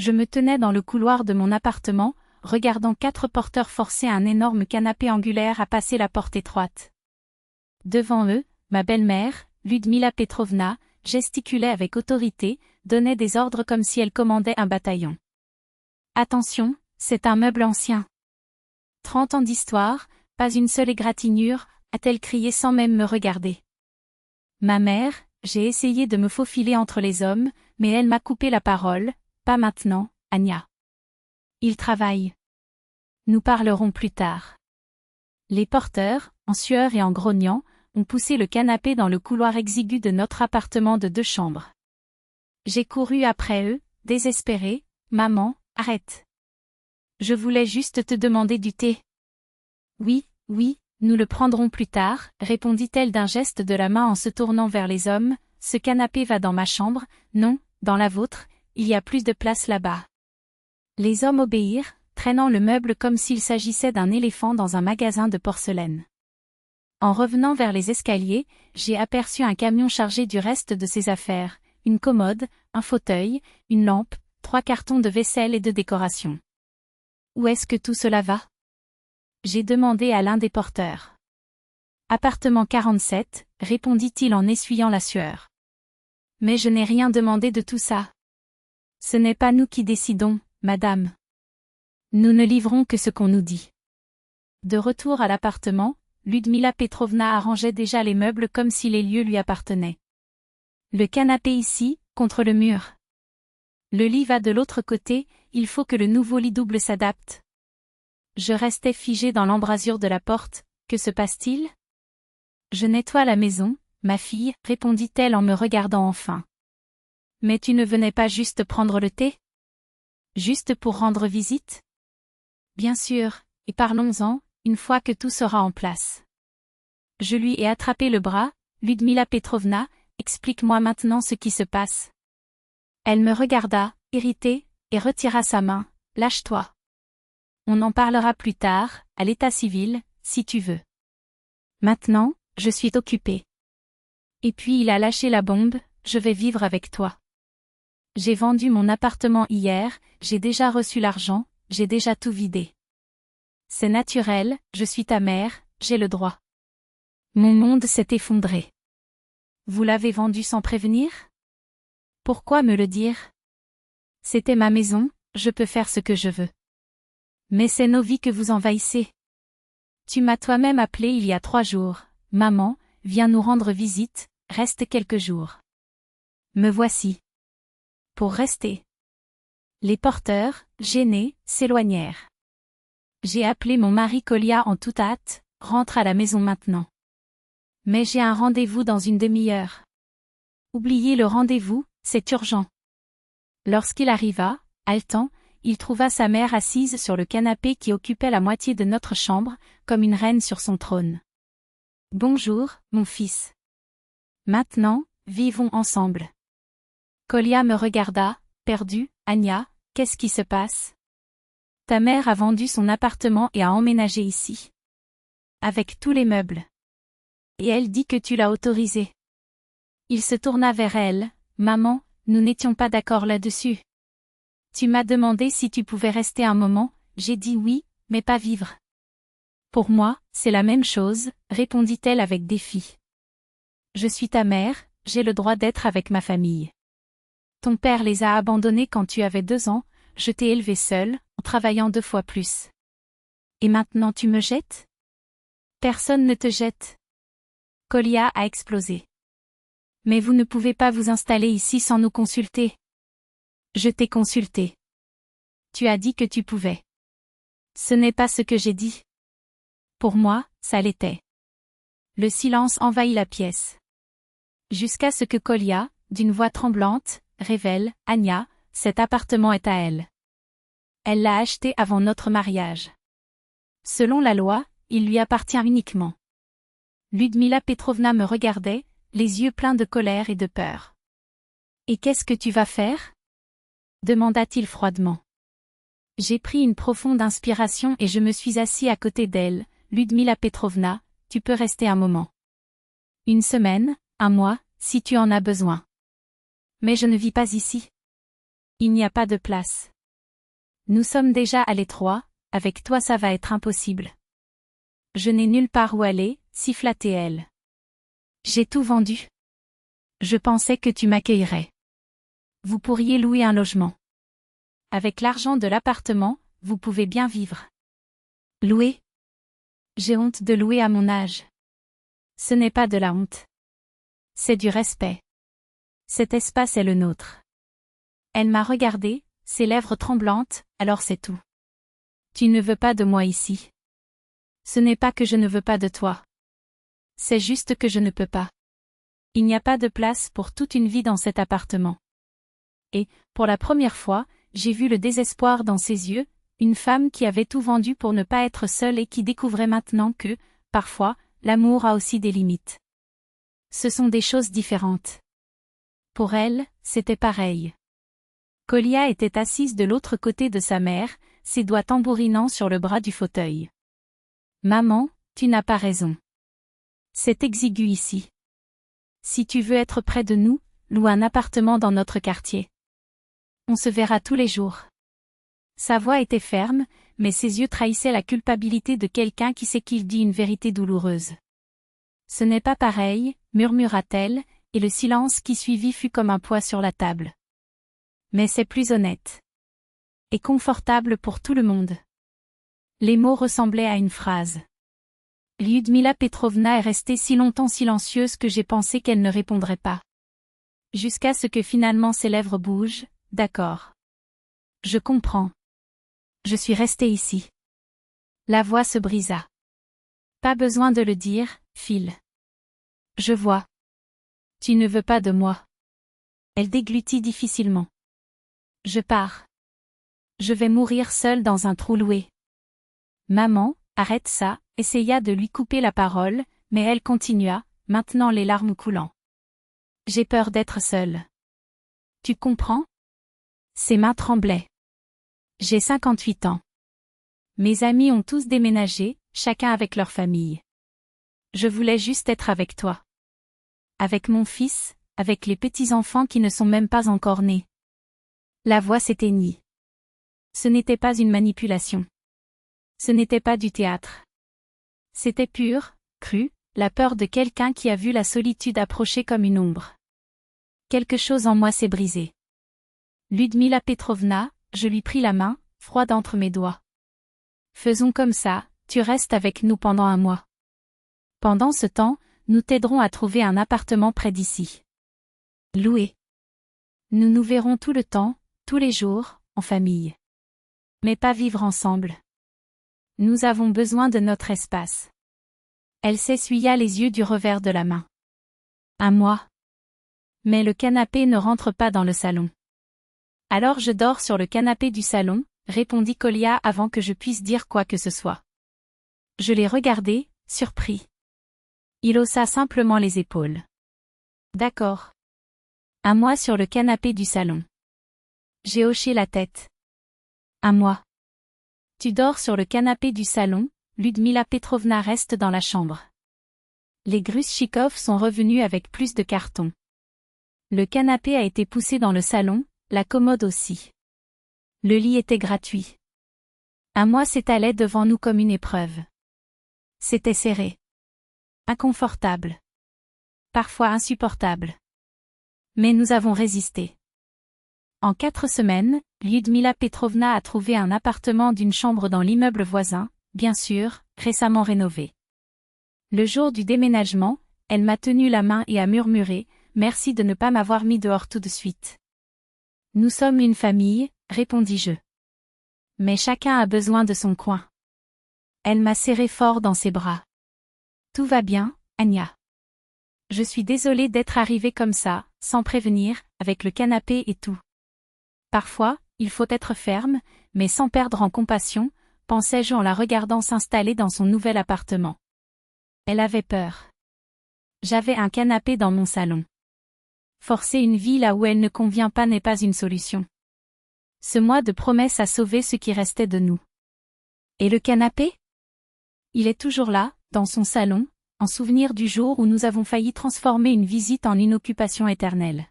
Je me tenais dans le couloir de mon appartement, regardant 4 porteurs forcer un énorme canapé angulaire à passer la porte étroite. Devant eux, ma belle-mère, Ludmila Petrovna, gesticulait avec autorité, donnait des ordres comme si elle commandait un bataillon. « Attention, c'est un meuble ancien. 30 ans d'histoire, pas une seule égratignure », a-t-elle crié sans même me regarder. Ma mère, j'ai essayé de me faufiler entre les hommes, mais elle m'a coupé la parole. « Pas maintenant, Anya. Il travaille. Nous parlerons plus tard. » Les porteurs, en sueur et en grognant, ont poussé le canapé dans le couloir exigu de notre appartement de 2 chambres. J'ai couru après eux, désespérée. « Maman, arrête. Je voulais juste te demander du thé. »« Oui, oui, nous le prendrons plus tard, » répondit-elle d'un geste de la main en se tournant vers les hommes. « Ce canapé va dans ma chambre, non, dans la vôtre, il y a plus de place là-bas. » Les hommes obéirent, traînant le meuble comme s'il s'agissait d'un éléphant dans un magasin de porcelaine. En revenant vers les escaliers, j'ai aperçu un camion chargé du reste de ses affaires, une commode, un fauteuil, une lampe, 3 cartons de vaisselle et de décoration. « Où est-ce que tout cela va ?» j'ai demandé à l'un des porteurs. « Appartement 47, » répondit-il en essuyant la sueur. « Mais je n'ai rien demandé de tout ça. Ce n'est pas nous qui décidons, madame. Nous ne livrons que ce qu'on nous dit. » De retour à l'appartement, Ludmila Petrovna arrangeait déjà les meubles comme si les lieux lui appartenaient. Le canapé ici, contre le mur. Le lit va de l'autre côté, il faut que le nouveau lit double s'adapte. Je restais figée dans l'embrasure de la porte. Que se passe-t-il ? Je nettoie la maison, ma fille, répondit-elle en me regardant enfin. Mais tu ne venais pas juste prendre le thé ? Juste pour rendre visite ? Bien sûr, et parlons-en, une fois que tout sera en place. Je lui ai attrapé le bras. Ludmila Petrovna, explique-moi maintenant ce qui se passe. Elle me regarda, irritée, et retira sa main. Lâche-toi. On en parlera plus tard, à l'état civil, si tu veux. Maintenant, je suis occupée. Et puis il a lâché la bombe, je vais vivre avec toi. J'ai vendu mon appartement hier, j'ai déjà reçu l'argent, j'ai déjà tout vidé. C'est naturel, je suis ta mère, j'ai le droit. Mon monde s'est effondré. Vous l'avez vendu sans prévenir ? Pourquoi me le dire ? C'était ma maison, je peux faire ce que je veux. Mais c'est nos vies que vous envahissez. Tu m'as toi-même appelé il y a 3 jours. Maman, viens nous rendre visite, reste quelques jours. Me voici. Pour rester. Les porteurs, gênés, s'éloignèrent. J'ai appelé mon mari Kolia en toute hâte, rentre à la maison maintenant. Mais j'ai un rendez-vous dans une demi-heure. Oubliez le rendez-vous, c'est urgent. Lorsqu'il arriva, haletant, il trouva sa mère assise sur le canapé qui occupait la moitié de notre chambre, comme une reine sur son trône. « Bonjour, mon fils. Maintenant, vivons ensemble. » Kolia me regarda, perdu. « Anya, qu'est-ce qui se passe ? Ta mère a vendu son appartement et a emménagé ici. Avec tous les meubles. Et elle dit que tu l'as autorisé. » Il se tourna vers elle. « Maman, nous n'étions pas d'accord là-dessus. Tu m'as demandé si tu pouvais rester un moment, j'ai dit oui, mais pas vivre. » Pour moi, c'est la même chose, répondit-elle avec défi. Je suis ta mère, j'ai le droit d'être avec ma famille. Ton père les a abandonnés quand tu avais 2 ans, je t'ai élevé seule, en travaillant 2 fois plus. Et maintenant tu me jettes ? Personne ne te jette. Kolia a explosé. Mais vous ne pouvez pas vous installer ici sans nous consulter. Je t'ai consulté. Tu as dit que tu pouvais. Ce n'est pas ce que j'ai dit. Pour moi, ça l'était. Le silence envahit la pièce. Jusqu'à ce que Kolia, d'une voix tremblante, révèle « Anya, cet appartement est à elle. Elle l'a acheté avant notre mariage. Selon la loi, il lui appartient uniquement. » Ludmila Petrovna me regardait, les yeux pleins de colère et de peur. « Et qu'est-ce que tu vas faire ? » demanda-t-il froidement. J'ai pris une profonde inspiration et je me suis assis à côté d'elle. « Ludmila Petrovna, tu peux rester un moment. 1 semaine, 1 mois, si tu en as besoin. Mais je ne vis pas ici. Il n'y a pas de place. Nous sommes déjà à l'étroit, avec toi ça va être impossible. Je n'ai nulle part où aller, siffla-t-elle. J'ai tout vendu. Je pensais que tu m'accueillerais. Vous pourriez louer un logement. Avec l'argent de l'appartement, vous pouvez bien vivre. Louer? J'ai honte de louer à mon âge. Ce n'est pas de la honte. C'est du respect. Cet espace est le nôtre. Elle m'a regardée, ses lèvres tremblantes, alors c'est tout. Tu ne veux pas de moi ici. Ce n'est pas que je ne veux pas de toi. C'est juste que je ne peux pas. Il n'y a pas de place pour toute une vie dans cet appartement. Et, pour la première fois, j'ai vu le désespoir dans ses yeux, une femme qui avait tout vendu pour ne pas être seule et qui découvrait maintenant que, parfois, l'amour a aussi des limites. Ce sont des choses différentes. Pour elle, c'était pareil. Kolia était assise de l'autre côté de sa mère, ses doigts tambourinant sur le bras du fauteuil. Maman, tu n'as pas raison. C'est exigu ici. Si tu veux être près de nous, loue un appartement dans notre quartier. On se verra tous les jours. Sa voix était ferme, mais ses yeux trahissaient la culpabilité de quelqu'un qui sait qu'il dit une vérité douloureuse. Ce n'est pas pareil, murmura-t-elle, et le silence qui suivit fut comme un poids sur la table. Mais c'est plus honnête. Et confortable pour tout le monde. Les mots ressemblaient à une phrase. Lyudmila Petrovna est restée si longtemps silencieuse que j'ai pensé qu'elle ne répondrait pas. Jusqu'à ce que finalement ses lèvres bougent, d'accord. Je comprends. Je suis restée ici. La voix se brisa. Pas besoin de le dire, Phil. Je vois. Tu ne veux pas de moi. Elle déglutit difficilement. Je pars. Je vais mourir seule dans un trou loué. Maman, arrête ça, essaya de lui couper la parole, mais elle continua, maintenant les larmes coulant. J'ai peur d'être seule. Tu comprends? Ses mains tremblaient. J'ai 58 ans. Mes amis ont tous déménagé, chacun avec leur famille. Je voulais juste être avec toi. Avec mon fils, avec les petits-enfants qui ne sont même pas encore nés. La voix s'éteignit. Ce n'était pas une manipulation. Ce n'était pas du théâtre. C'était pur, cru, la peur de quelqu'un qui a vu la solitude approcher comme une ombre. Quelque chose en moi s'est brisé. Lyudmila Petrovna, je lui pris la main, froide entre mes doigts. Faisons comme ça, tu restes avec nous pendant un mois. Pendant ce temps, nous t'aiderons à trouver un appartement près d'ici. Loué. Nous nous verrons tout le temps, tous les jours, en famille. Mais pas vivre ensemble. Nous avons besoin de notre espace. Elle s'essuya les yeux du revers de la main. Un mois. Mais le canapé ne rentre pas dans le salon. Alors je dors sur le canapé du salon, répondit Kolia avant que je puisse dire quoi que ce soit. Je l'ai regardé, surpris. Il haussa simplement les épaules. D'accord. Un mois sur le canapé du salon. J'ai hoché la tête. Un mois. Tu dors sur le canapé du salon, Lyudmila Petrovna reste dans la chambre. Les Grushchikov sont revenus avec plus de cartons. Le canapé a été poussé dans le salon, la commode aussi. Le lit était gratuit. Un mois s'étalait devant nous comme une épreuve. C'était serré. Inconfortable. Parfois insupportable. Mais nous avons résisté. En 4 semaines, Lyudmila Petrovna a trouvé un appartement d'une chambre dans l'immeuble voisin, bien sûr, récemment rénové. Le jour du déménagement, elle m'a tenu la main et a murmuré « Merci de ne pas m'avoir mis dehors tout de suite. » Nous sommes une famille, répondis-je. Mais chacun a besoin de son coin. Elle m'a serré fort dans ses bras. Tout va bien, Anya. Je suis désolée d'être arrivée comme ça, sans prévenir, avec le canapé et tout. Parfois, il faut être ferme, mais sans perdre en compassion, pensais-je en la regardant s'installer dans son nouvel appartement. Elle avait peur. J'avais un canapé dans mon salon. Forcer une vie là où elle ne convient pas n'est pas une solution. Ce mois de promesse a sauvé ce qui restait de nous. Et le canapé? Il est toujours là, dans son salon, en souvenir du jour où nous avons failli transformer une visite en inoccupation éternelle.